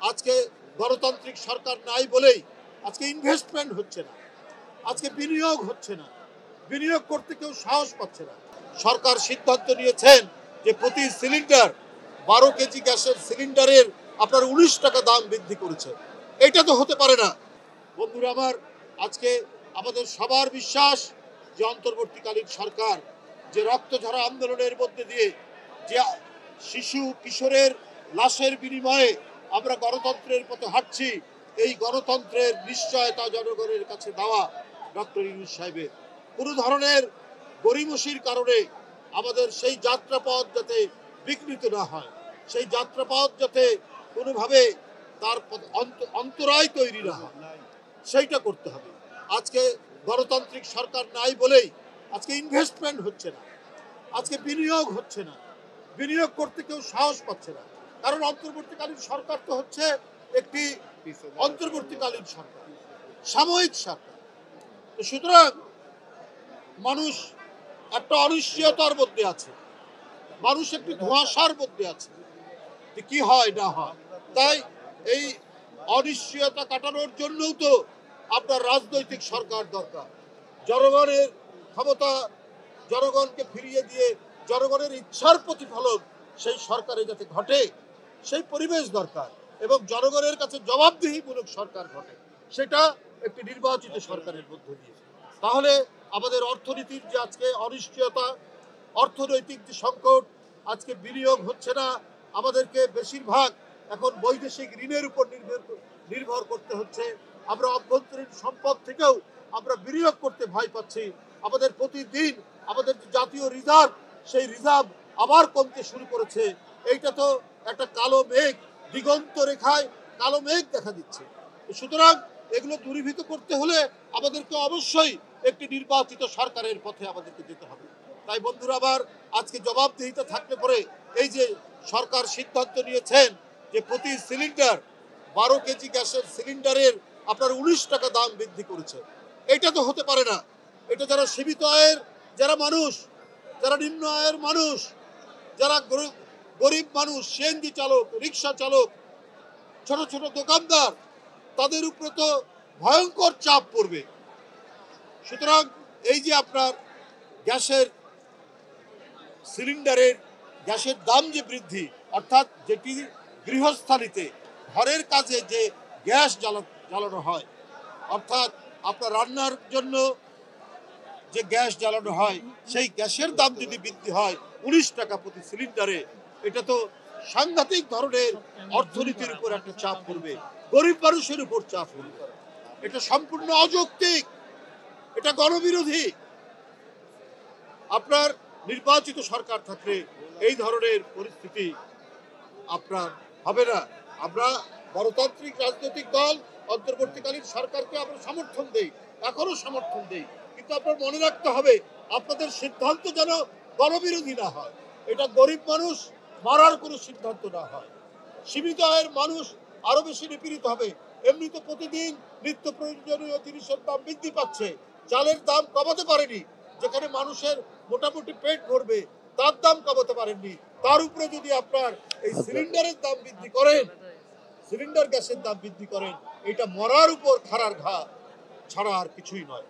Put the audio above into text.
আজকে গণতান্ত্রিক সরকার নাই বলেই আজকে ইনভেস্টমেন্ট হচ্ছে না, আজকে বিনিয়োগ হচ্ছে না, বিনিয়োগ করতে কেউ সাহস পাচ্ছে না। সরকার সিদ্ধান্ত নিয়েছেন যে প্রতি সিলিন্ডার 12 কেজি গ্যাসের সিলিন্ডারের আপনার 19 টাকা দাম বৃদ্ধি করেছে। এটা তো হতে পারে না। বন্ধুরা আমার, আজকে আমাদের সবার বিশ্বাস যে অন্তর্বর্তীকালীন সরকার যে রক্তঝরা আন্দোলনের মধ্যে দিয়ে যে শিশু কিশোরের লাশের বিনিময়ে আমরা গণতন্ত্রের পথে হাঁটছি, এই গণতন্ত্রের নিশ্চয়তা জনগণের কাছে দেওয়া ডক্টর ইউনূস সাহেবের কোনো ধরনের গড়িমসির কারণে আমাদের সেই যাত্রাপথ যাতে বিঘ্নিত না হয়, সেই যাত্রাপথ যাতে কোনোভাবে তার অন্তরায় তৈরি না হয়, সেইটা করতে হবে। আজকে গণতান্ত্রিক সরকার নাই বলেই আজকে ইনভেস্টমেন্ট হচ্ছে না, আজকে বিনিয়োগ হচ্ছে না, বিনিয়োগ করতে কেউ সাহস পাচ্ছে না। কারণ অন্তর্বর্তীকালীন সরকার তো হচ্ছে একটি অন্তর্বর্তীকালীন সরকার, সাময়িক সরকার। সুতরাং মানুষ একটা অনিশ্চয়তার মধ্যে আছে, মানুষ একটি ধোঁয়াশার মধ্যে আছে যে কি হয় না হয়। তাই এই অনিশ্চয়তা কাটানোর জন্যও তো আপনার রাজনৈতিক সরকার দরকার। জনগণের ক্ষমতা জনগণকে ফিরিয়ে দিয়ে জনগণের ইচ্ছার প্রতিফলন সেই সরকারে যাতে ঘটে, সেই পরিবেশ দরকার এবং জনগণের কাছে জবাবদিহিমূলক সরকার ঘটে, সেটা একটি নির্বাচিত সরকারের মধ্য দিয়ে। তাহলে আমাদের অর্থনীতির যে আজকে অনিশ্চয়তা, অর্থনৈতিক যে সংকট, আজকে বিনিয়োগ হচ্ছে না, আমাদেরকে বেশিরভাগ এখন বৈদেশিক ঋণের উপর নির্ভর করতে হচ্ছে। আমরা অভ্যন্তরীণ সম্পদ থেকেও আমরা বিনিয়োগ করতে ভয় পাচ্ছি। আমাদের প্রতিদিন আমাদের জাতীয় রিজার্ভ, সেই রিজার্ভ আবার কমতে শুরু করেছে। এইটা তো একটা কালো মেঘ, দিগন্ত রেখায় কালো মেঘ দেখা দিচ্ছে। সুতরাং এগুলো দূরীভূত করতে হলে আমাদেরকে অবশ্যই একটি নির্বাচিত সরকারের পথে আমাদেরকে যেতে হবে। তাই বন্ধুরা আবার আজকে জবাবদিহিতা থাকলে পরে এই যে সরকার সিদ্ধান্ত নিয়েছেন যে প্রতি সিলিন্ডার 12 কেজি গ্যাসের সিলিন্ডারের আপনার 19 টাকা দাম বৃদ্ধি করেছে। এটা তো হতে পারে না। এটা যারা সীমিত আয়ের যারা মানুষ, যারা নিম্ন আয়ের মানুষ, যারা গরিব মানুষ, সিএনজি চালক, রিক্সা চালক, ছোট ছোট দোকানদার, তাদের উপরে তো ভয়ঙ্কর চাপ পড়বে। সুতরাং এই যে আপনার গ্যাসের সিলিন্ডারের গ্যাসের দাম যে বৃদ্ধি, অর্থাৎ যেটি গৃহস্থালিতে ঘরের কাজে যে গ্যাস জ্বালানো হয়, অর্থাৎ আপনার রান্নার জন্য যে গ্যাস জ্বালানো হয়, সেই গ্যাসের দাম যদি বৃদ্ধি হয় 19 টাকা প্রতি সিলিন্ডারে, এটা তো সাংঘাতিক ধরনের অর্থনীতির উপর একটা চাপ পড়বে, গরিব মানুষের উপর চাপ পড়বে। এটা সম্পূর্ণ অযৌক্তিক, এটা গণবিরোধী। আপনার নির্বাচিত সরকার থাকলে এই ধরনের পরিস্থিতি আপনার হবে না। আমরা গণতান্ত্রিক রাজনৈতিক দল অন্তর্বর্তীকালীন সরকারকে আমরা সমর্থন দেই, এখনো সমর্থন দেই, কিন্তু আপনার মনে রাখতে হবে আপনাদের সিদ্ধান্ত যেন গণবিরোধী না হয়, এটা গরিব মানুষ মারার কোনো সিদ্ধান্ত না হয়, সীমিত আয়ের মানুষ আরো বেশি নিপীড়িত হবে। এমনি তো প্রতিদিন নিত্য প্রয়োজনীয় জিনিসের দাম বৃদ্ধি পাচ্ছে, চালের দাম কমাতে পারেনি, যেখানে মানুষের মোটামুটি পেট ভরবে তার দাম কমাতে পারেননি, তার উপরে যদি আপনার এই সিলিন্ডারের দাম বৃদ্ধি করেন, সিলিন্ডার গ্যাসের দাম বৃদ্ধি করেন, এটা মরার উপর খাড়ার ঘা ছাড়া আর কিছুই নয়।